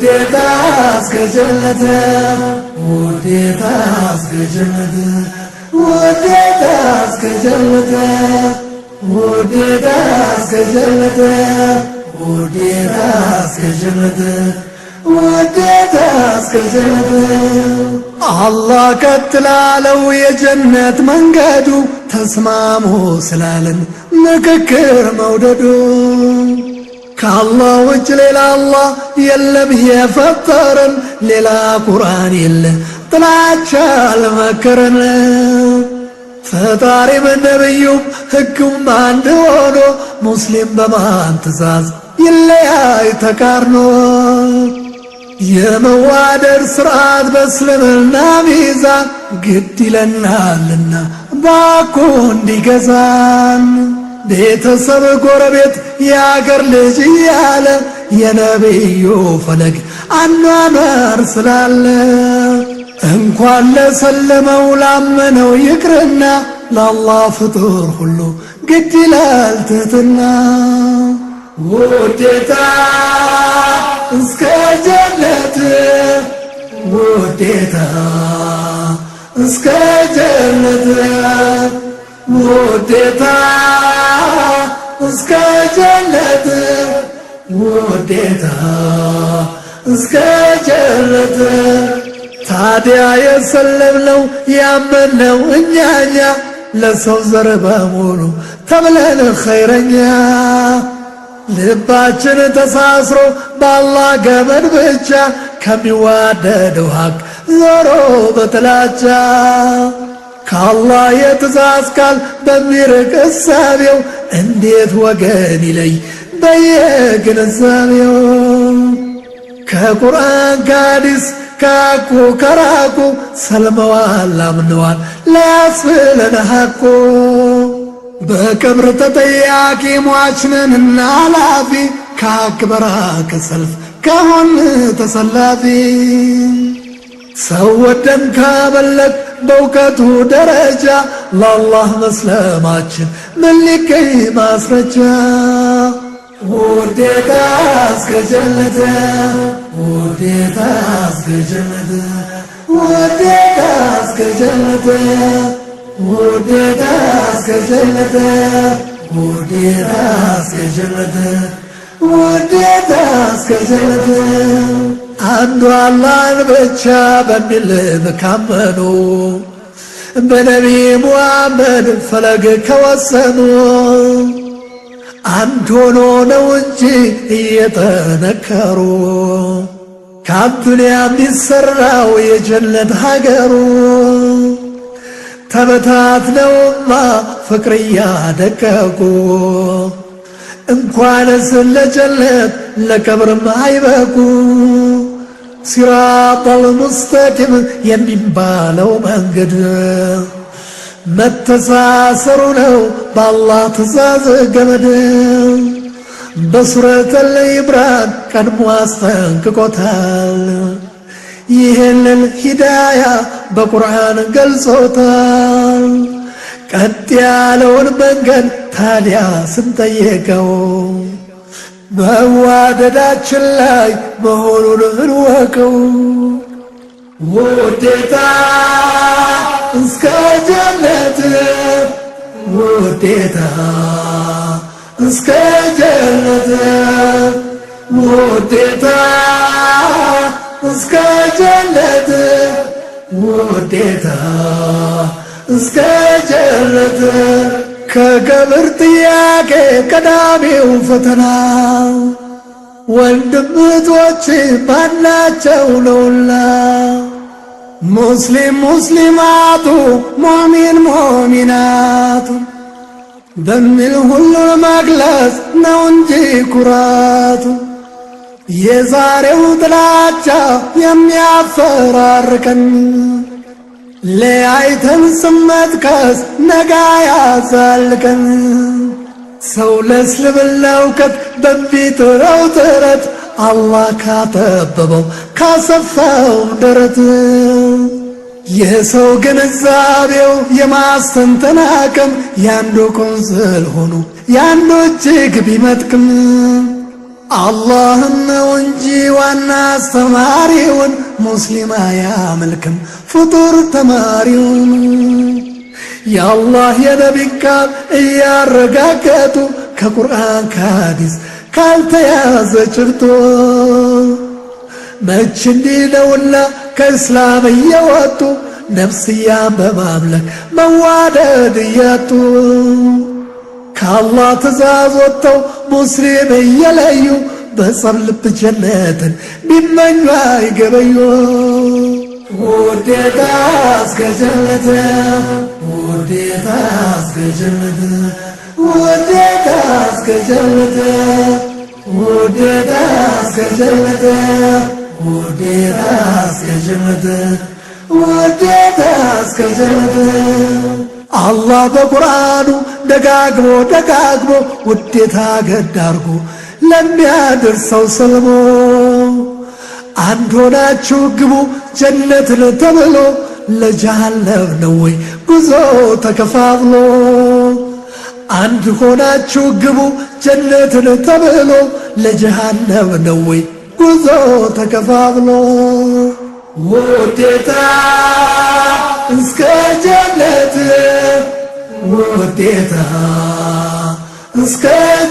ውዴታ እስከ ጀነት ውዴታ እስከ ጀነት ውዴታ እስከ ጀነት ውዴታ እስከ ጀነት ውዴታ እስከ ጀነት ውዴታ እስከ ጀነት አላህ ቀጥላለው የጀነት መንገዱ ተስማሙ ስላለን ምክክር መውደዱ ከአላህ ውጭ ሌላ አላህ የለም የፈጠረን ሌላ ቁርአን የለ ጥላቻ አልመከረን ፈጣሪ በነብዩም ሕጉም አንድ ሆኖ ሙስሊም በማን ትእዛዝ ይለያይ ተቃርኖ የመዋደድ ሥርዓት በእስልምና ሚዛን ግድ ይለናልና ባኮ እንዲገዛን ቤተሰብ ጎረቤት የአገር ልጅ እያለ የነቢዩ ፈለግ አኗኗር ስላለ እንኳን ለሰለመው ላመነው ይቅርና ለአላህ ፍጡር ሁሉ ግድ ይላል ትሕትና ውዴታ እስከ ጀነት ውዴታ እስከ ጀነት ውዴታ እስከ ጀነት ውዴታ እስከ ጀነት ታዲያ የሰለምነው ያመንነው እኛኛ ለሰው ዘር በሙሉ ተብለን ኸይረኛ ልባችን ተሳስሮ በአላህ ገመድ ብቻ ከሚዋደደው ሀቅ ዞሮ በጥላቻ ከአላህ የትእዛዝ ቃል በሚርቅ እሳቤው እንዴት ወገን ይለይ በየግንዛቤው ከቁርአን ከሐዲስ ከሐቁ ከራቁ ሰልመዋል አምነዋል ላያስብለን ሐቁ በክብር ተጠያቂ ሟችነንና ኃላፊ ከሐቅ በራቀ ሰልፍ ከሆን ተሰላፊ ሰው ወደን ካበለጥ በእውቀቱ ደረጃ ለአላህ መስለማችን ምን ሊገኝ ማስረጃ ውዴታ እስከ ጀነት ውዴታ እስከ ጀነት ውዴታ እስከ ጀነት ውዴታ እስከ ጀነት ውዴታ እስከ ጀነት ውዴታ እስከ ጀነት አንዱ አላህን ብቻ በሚል ካመኑ በነቢ ሙሐመድ ፈለግ ከወሰኑ አንድ ሆኖ ነው እንጂ እየጠነከሩ ከአዱንያ የሚሠራው የጀነት ሀገሩ ተበታትነውማ ፍቅር እያደቀቁ እንኳንስ ለጀነት ለቀብርም አይበቁ ሲራጠል ሙስተቂም የሚባለው መንገድ መተሳሰሩ ነው በአላህ ትእዛዝ ገመድ በሱረቱል ኢምራን ቀድሞ አስጠንቅቆታል ይህንን ሂዳያ በቁርአን ገልጾታል ቀጥ ያለውን መንገድ ታዲያ ስንጠየቀው መዋደዳችን ላይ መሆኑን እንወቀው ውዴታ እስከ ጀነት ውዴታ እስከ ጀነት ውዴታ እስከ ጀነት ውዴታ እስከ ጀነት ከቀብር ጥያቄ ቀዳሚው ፈተና ወንድም እህቶች ማናቸው ነውና ሙስሊም ሙስሊማቱ ሙእሚን ሙእሚናቱ በሚል ሁሉን መግለጽ ነው እንጂ ኩራቱ የዛሬው ጥላቻ የሚያፈራርቀን ለያይተን ስመጥቀስ ነጋ ያዛልቀን ሰው ለእስልምና እውቀት በሚጥረው ጥረት አላህ ካጠበበው ካሰፋው ደረት የሰው ግንዛቤው የማስተንተን አቅም ያንዱ ቆንጽል ሆኖ ያንዱ እጅግ ቢመጥቅም አላህን ነው እንጂ ዋና አስተማሪውን ሙስሊም አያመልክም ፍጡር ተማሪውን። የአላህ የነቢይ ቃል እያረጋገጡ ከቁርአን ከሐዲስ ካልተያዘ ጭብጦ መች እንዲህ ነውና ከእስላም እየወጡ ነፍስያን በማምለክ መዋደድ እያጡ ከአላህ ትእዛዝ ወጥተው ሙስሊም እየለዩ በጸብ ልብ ጀነትን ቢመኙ አይገበዩ። ውዴታ እስከ ጀነት ውዴታ እስከ ጀነት ውዴታ እስከ ጀነት ውዴታ እስከ ጀነት ውዴታ እስከ ጀነት ውዴታ እስከ ጀነት። አላህ በቁርአኑ ደጋግሞ ደጋግሞ ውዴታ ገድ አርጎ ለሚያደርሰው ሰልሞ አንድ ሆናችሁ ግቡ ጀነትን ተብሎ ለጀሃነም ነው ወይ ጉዞ ተከፋፍሎ? አንድ ሆናችሁ ግቡ ጀነትን ተብሎ ለጀሃነም ነው ወይ ጉዞ ተከፋፍሎ? ውዴታ እስከ ጀነት ውዴታ እስከ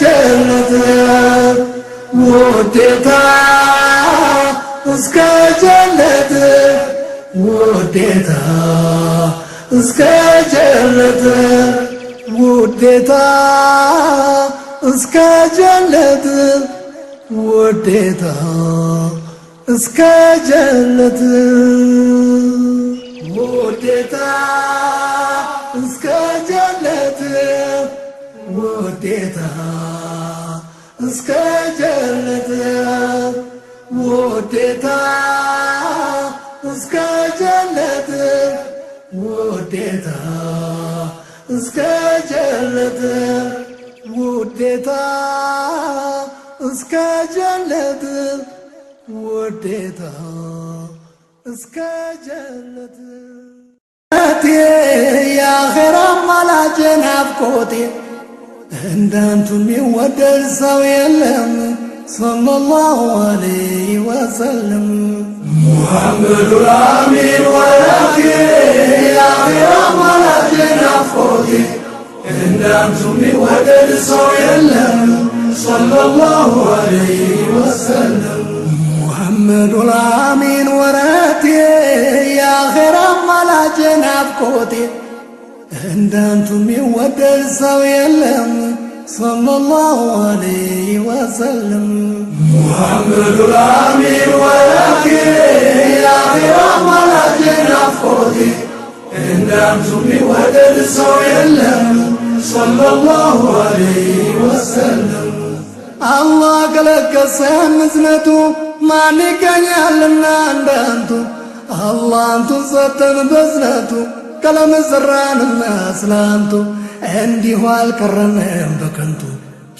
ጀነት ውዴታ እስከ ጀነት ውዴታ እስከ ጀነት ውዴታ እስከ ጀነት ውዴታ እስከ ጀነት ውዴታ እስከ ጀነት ውዴታ እስከ ጀነት ውዴታ እስከ ጀነት ውዴታ እስከ ጀነት ውዴታ እስከ ጀነት ውዴታ እስከ ጀነት የአኼራ አማላጄ ናፍቆቴ እንዳንቱ የሚወደድ ሰው የለም ሰለላሁ ዐለይሂ ወሰለም። ሙሐመዱል አሚን ወላሂ የአኼራ አማላጄ ናፍቆቴ እንዳንቱ የሚወደድ ሰው የለም ሰለላሁ ዐለይሂ ወሰለም። ሙሐመዱል አሚን ወላሂ የአኼራ አማላጄ ናፍቆቴ እንዳንቱ የሚወደድ ሰው የለም ሰለላሁ ዐለይሂ ወሰለም። ሙሐመዱል አሚን ወላሂ የአኼራ አማላጄ ናፍቆቴ እንዳንቱ የሚወደድ ሰው የለም ሰለላሁ ዐለይሂ ወሰለም። አላህ ከለገሰን እዝነቱ ማን ይገኛልና እንዳንቱ አላህ አንቱን ሰጠን በዝነቱ ቀለም ዘራንና ስላንቱ እንዲሁ አልቀረንም በከንቱ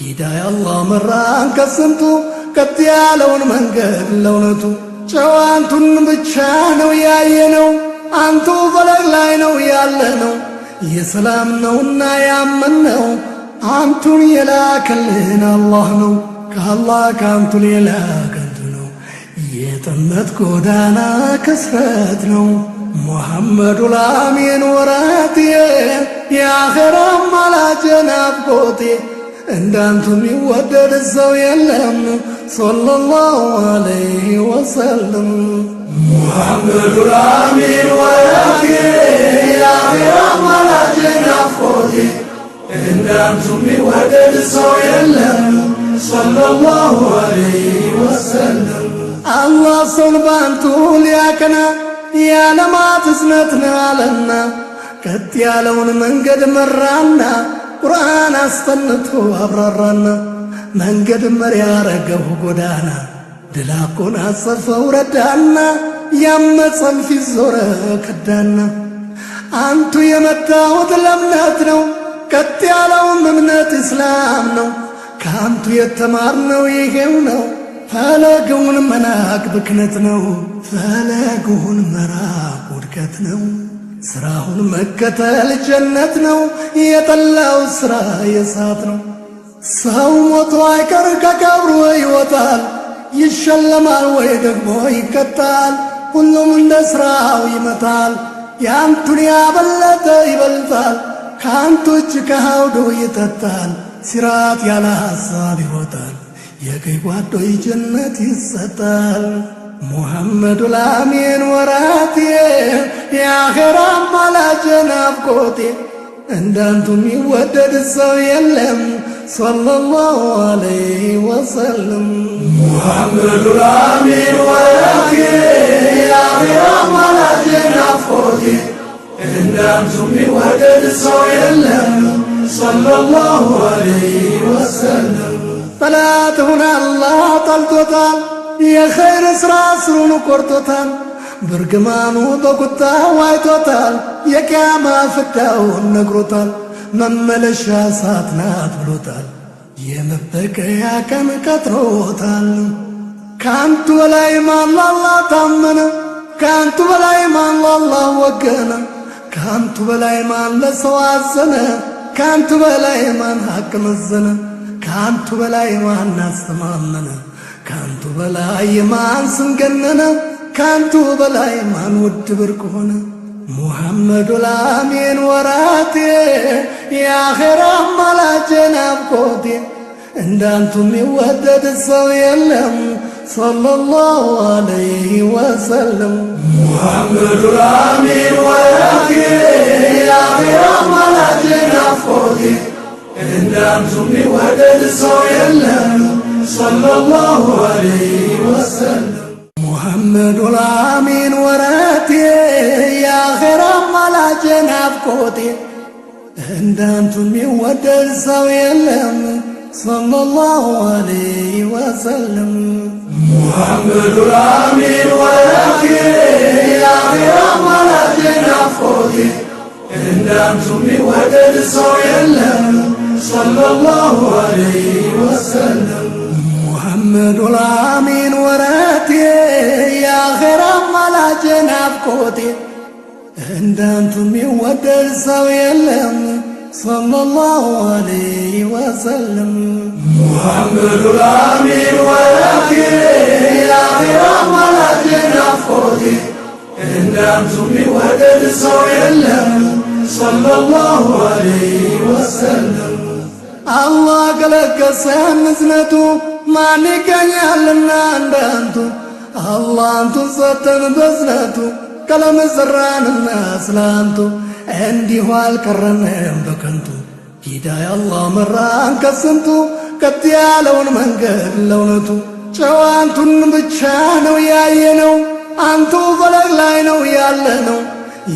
ሂዳያ አላህ መራን ከስንቱ ቀጥ ያለውን መንገድ ለእውነቱ ጨዋንቱን ብቻ ነው ያየነው አንቱ ፈለግ ላይ ነው ያለነው የሰላም ነውና ያመንነው አንቱን የላከልን አላህ ነው ከአላህ ከአንቱ ሌላ ከንቱ ነው የጥመት ጎዳና ክስረት ነው። ሙሐመዱል አሚን ወራቴ የአኼራ አማላጄ ናፍቆቴ እንዳንቱ የሚወደድ ሰው የለም ሰለላሁ ዐለይሂ ወሰለም። ሙሐመዱል አሚን ወራቴ የአኼራ አማላጄ ናፍቆቴ እንዳንቱ የሚወደድ ሰው የለም ሰለላሁ ዐለይሂ ወሰለም። አላህ ሰውን ባንቱ ሊያቀና የዓለማት እዝነት ነው አለና ቀጥ ያለውን መንገድ መራና ቁርአን አስጠንቶ አብራራና መንገድ መሪ ያረገው ጎዳና ድል አጎናጸፈው ረዳና ያመፀን ፊት ዞረ ከዳና አንቱ የመጣሁት ለእምነት ነው ቀጥ ያለውን እምነት እስላም ነው ከአንቱ የተማርነው ይሄው ነው ፈለግውን መናቅ ብክነት ነው ፈለግውን መራቅ ውድቀት ነው ስራውን መከተል ጀነት ነው የጠላው ስራ የሳት ነው ሰው ሞቶ አይቀር ከቀብሩ ሕይወት ይወጣል ይሸለማል ወይ ደግሞ ይቀጣል ሁሉም እንደ ሥራው ይመታል ያንቱን ያበለጠ ይበልጣል ካንቱ እጅ ከአውዱ ይጠጣል ሲራት ያለ ሐሳብ ይወጣል የቀይ ጓዶይ ጀነት ይሰጣል ሙሐመዱል አሚን ወራቴ የአኼራ አማላጄ ናፍቆቴ እንዳንቱ የሚወደድ ሰው የለም ሰለላሁ ዐለይሂ ወሰለም ሙሐመዱል አሚን ወራቴ የአኼራ አማላጄ ናፍቆቴ እንዳንቱ የሚወደድ ሰው የለም ሰለላሁ ዐለይሂ ወሰለም ጠላትሁን አላህ ጠልቶታል የኸይር ሥራ ስሩን ቆርጦታል ብርግማኑ በቁጣ ዋይቶታል የቂያማ ፍዳውን ነግሮታል መመለሻ ሰዓት ናት ብሎታል የመበቀያ ቀን ቀጥሮታል ካንቱ በላይ ማን ለአላህ ታመነ ካንቱ በላይ ማን ለአላህ ወገነ ካንቱ በላይ ማን ለሰው አዘነ ካንቱ በላይ ማን ሐቅ መዘነ ካንቱ በላይ ማን አስተማመነ ካንቱ በላይ ማን ስም ገነነ ካንቱ በላይ ማን ውድ ብርቅ ሆነ ሙሐመዱል አሚን ወራቴ የአኼራ አማላጄ ናፍቆቴ እንዳንቱ የሚወደድ ሰው የለም ሰለላሁ ዐለይሂ ወሰለም ሙሐመዱል አሚን ወራቴ የአኼራ አማላጄ ናፍቆቴ እንዳንቱ የሚወደድ ሰው የለም ሰለላሁ ዐለይሂ ወሰለም ሙሐመዱል አሚን ወራቴ የአኼራ አማላጄ ናፍቆቴ እንዳንቱ የሚወደድ ሰው የለም ሰለላሁ ዐለይሂ ወሰለም ሙሐመዱል አሚን ወራቴ የአኼራ አማላጄ ናፍቆቴ እንዳንቱ የሚወደድ ሰው የለም ሰለላሁ ዐለይሂ ወሰለም ሙሐመዱል አሚን ወራቴ የአኼራ አማላጄ ናፍቆቴ እንዳንቱ የሚወደድ ሰው የለም ሰለላሁ ዐለይሂ ወሰለም ሙሐመዱል አሚን ወራቴ የአኼራ አማላጄ ናፍቆቴ እንዳንቱ የሚወደድ ሰው የለም ሰለላሁ ዐለይሂ ወሰለም አላህ ከለገሰን እዝነቱ ማን ይገኛልና እንዳንቱ አላህ አንቱን ሰጠን በዝነቱ ቀለም ዘራንና ስላንቱ እንዲሁ አልቀረንም በከንቱ ሂዳያ አላህ መራን ከስንቱ ቀጥ ያለውን መንገድ ለእውነቱ ጨዋንቱን ብቻ ነው ያየነው አንቱ ፈለግ ላይ ነው ያለነው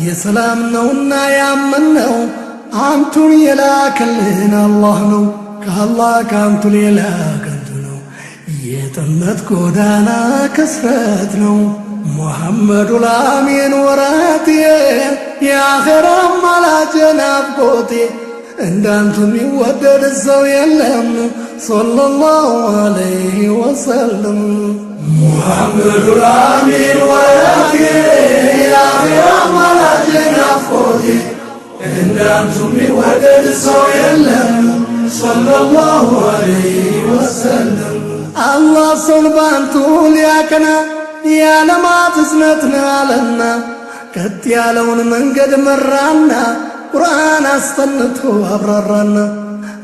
የሰላም ነውና ያመንነው አንቱን የላከልን አላህ ነው ከአላህ ከአንቱ ሌላ ከንቱ ነው የጥመት ጎዳና ክስረት ነው ሙሐመዱል አሚን ወራቴ የአኼራ አማላጄ ናፍቆቴ እንዳንቱ የሚወደድ ሰው የለም ሰለላሁ ዐለይሂ ወሰለም ሙሐመዱል አሚን ወራቴ የአኼራ አማላጄ ናፍቆቴ እንዳንቱ የሚወደድ ሰው የለም ሰለላሁ ዐለይሂ ወሰለም አላህ ሰውን ባንቱ ሊያቀና የዓለማት እዝነት ነው አለና ቀጥ ያለውን መንገድ መራና ቁርአን አስጠንቶ አብራራና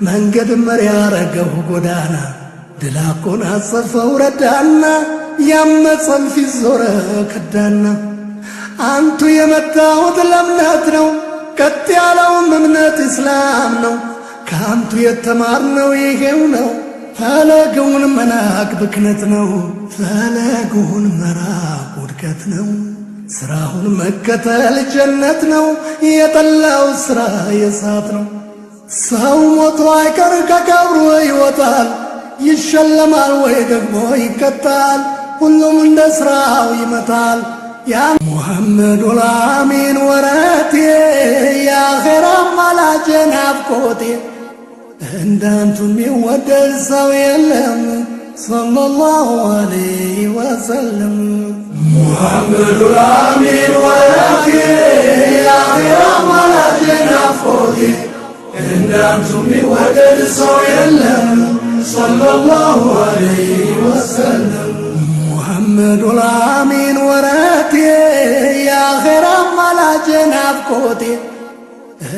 መንገድ መሪ ያረገው ጎዳና ድል አጎናጸፈው ረዳና ያመፀን ፊት ዞረ ከዳና አንቱ የመጣሁት ለእምነት ነው ቀጥ ያለውም እምነት እስላም ነው ከአንቱ የተማርነው ይሄው ነው ፈለጉን መናቅ ብክነት ነው ፈለጉን መራቅ ውድቀት ነው ስራውን መከተል ጀነት ነው የጠላው ስራ የሳት ነው ሰው ሞቶ አይቀር ከቀብሩ ይወጣል ይሸለማል ወይ ደግሞ ይቀጣል ሁሉም እንደ ስራው ይመታል ያ ሙሐመዱል አሚን ወራቴ የአኼራ አማላጄ ናፍቆቴ እንዳንቱ የሚወደድ ሰው የለም ሰለላሁ ዐለይሂ ወሰለም ሙሐመዱል አሚን ወራቴ የአኼራ አማላጄ ናፍቆቴ እንዳንቱ የሚወደድ ሰው የለም ሰለላሁ ዐለይሂ ወሰለም ሙሐመዱል አሚን ወረቴ የአኼራ አማላጄ ናፍቆቴ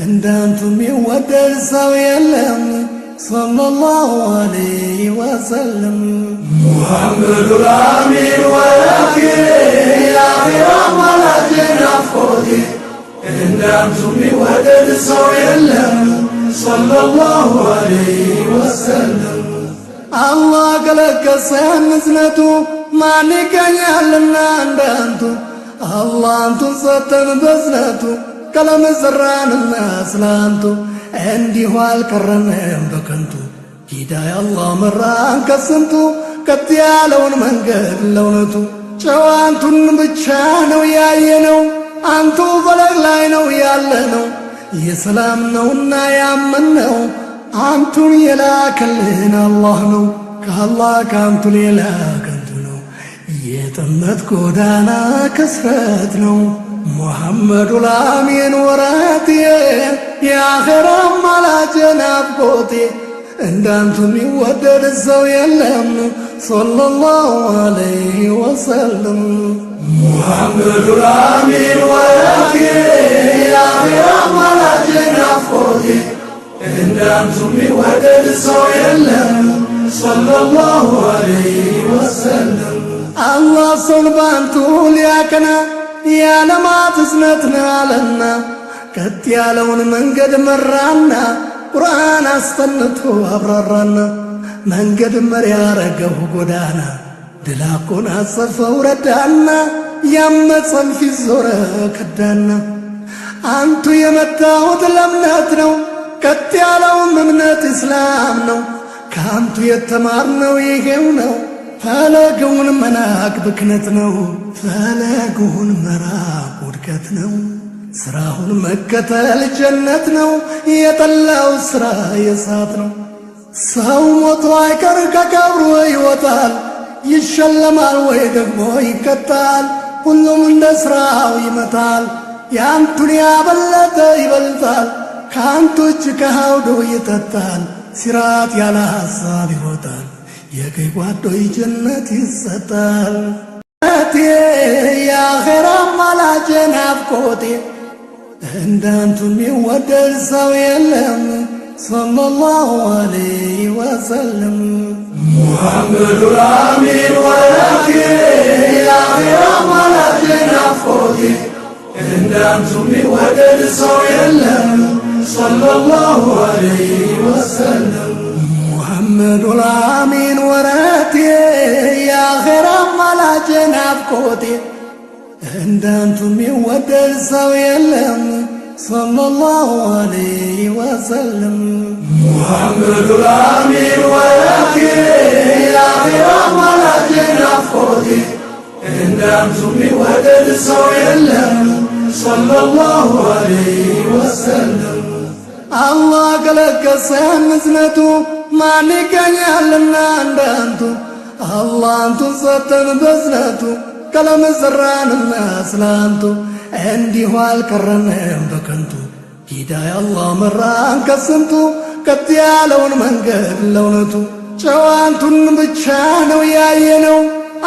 እንዳንቱ የሚወደድ ሰው የለም ሰለላሁ ዐለይሂ ወሰለም። ሙሐመዱል አሚን ወረቴ የአኼራ አማላጄ ናፍቆቴ እንዳንቱ የሚወደድ ሰው የለም ሰለላሁ ዐለይሂ ወሰለም። አላህ ከለገሰን እዝነቱ ማን ይገኛልና እንዳንቱ አላህ አንቱን ሰጠን በዝነቱ ቀለም ዘራንና ስላንቱ እንዲሁ አልቀረንም በከንቱ ሂዳያ አላህ መራን ከስንቱ ቀጥ ያለውን መንገድ ለእውነቱ ጨዋንቱን ብቻ ነው ያየነው አንቱ ፈለግ ላይ ነው ያለነው የሰላም ነውና ያመንነው አንቱን የላከልን አላህ ነው ከአላህ ከአንቱ ሌላ ከንቱ ነው የጥመት ጎዳና ክስረት ነው። ሙሐመዱል አሚን ወረቴ የአኼራ አማላጄ ናፍቆቴ እንዳንቱ የሚወደድ ሰው የለም ሰለላሁ ዐለይሂ ወሰለም። ሙሐመዱል አሚን ወረቴ የአኼራ አማላጄ ናፍቆቴ እንዳንቱ የሚወደድ ሰው የለም ሰለላሁ ዐለይሂ ወሰለም። አላህ ሰውን ባንቱ ሊያቀና የዓለማት እዝነት ነው አለና ቀጥ ያለውን መንገድ መራና ቁርአን አስጠንቶ አብራራና መንገድ መሪ ያረገው ጎዳና ድል አጎናጸፈው ረዳና ያመፀን ፊት ዞረ ከዳና አንቱ የመጣሁት ለእምነት ነው ቀጥ ያለውም እምነት እስላም ነው ከአንቱ የተማርነው ይሄው ነው ፈለግውን መናቅ ብክነት ነው ፈለግውን መራቅ ውድቀት ነው ስራውን መከተል ጀነት ነው የጠላው ስራ የእሳት ነው። ሰው ሞቶ አይቀር ከቀብሩ ይወጣል ይሸለማል ወይ ደግሞ ይቀጣል ሁሉም እንደ ስራው ይመታል ያንቱን ያበለጠ ይበልጣል ከአንቱ እጅ ከሃውዶ ይጠጣል ሲራት ያለ ሐሳብ ይወጣል የቀይ ጓዶይ ጀነት ይሰጣል። የአኼራ አማላጄ ናፍቆቴ እንዳንቱ የሚወደድ ሰው የለም ሰለላሁ ዐለይሂ ወሰለም። ሙሐመዱል አሚን ወረቴ የአኼራ አማላጄ ናፍቆቴ እንዳንቱ የሚወደድ ሰው የለም ሰለላሁ ዐለይሂ ወሰለም። ሙሐመዱል አሚን ወረቴ የአኼራ አማላጄ ናፍቆቴ እንዳንቱ የሚወደድ ሰው የለም ሰለላሁ ዐለይሂ ወሰለም። ሙሐመዱል አሚን ወረቴ የአኼራ አማላጄ ናፍቆቴ እንዳንቱ የሚወደድ ሰው የለም ሰለላሁ ዐለይሂ ወሰለም። አላህ ከለገሰን እዝነቱ ማን ይገኛልና እንዳንቱ አላህ አንቱን ሰጠን በዝነቱ ቀለም ዘራንና ስላንቱ እንዲሁ አልቀረንም በከንቱ ሂዳያ አላህ መራን ከስንቱ ቀጥ ያለውን መንገድ ለእውነቱ ጨዋንቱን ብቻ ነው ያየነው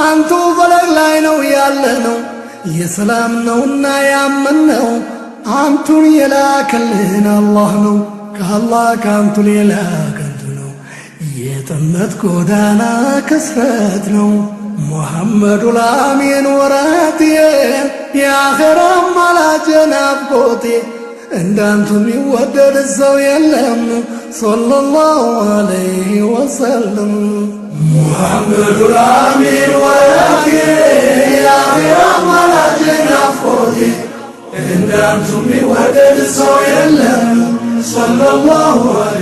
አንቱ ፈለግ ላይ ነው ያለነው የሰላም ነውና ያመንነው አንቱን የላከልን አላህ ነው ከአላህ ከአንቱ ሌላ ከንቱ ነው የጥመት ጎዳና ክስረት ነው። ሙሐመዱል አሚን ወረቴ የአኼራ አማላጄ ናፍቆቴ እንዳንቱ የሚወደድ ሰው የለም ሰለላሁ ዐለይሂ ወሰለም። ሙሐመዱል አሚን ወረቴ የአኼራ አማላጄ ናፍቆቴ እንዳንቱ የሚወደድ ሰው የለም ሰለላሁ ዐለይሂ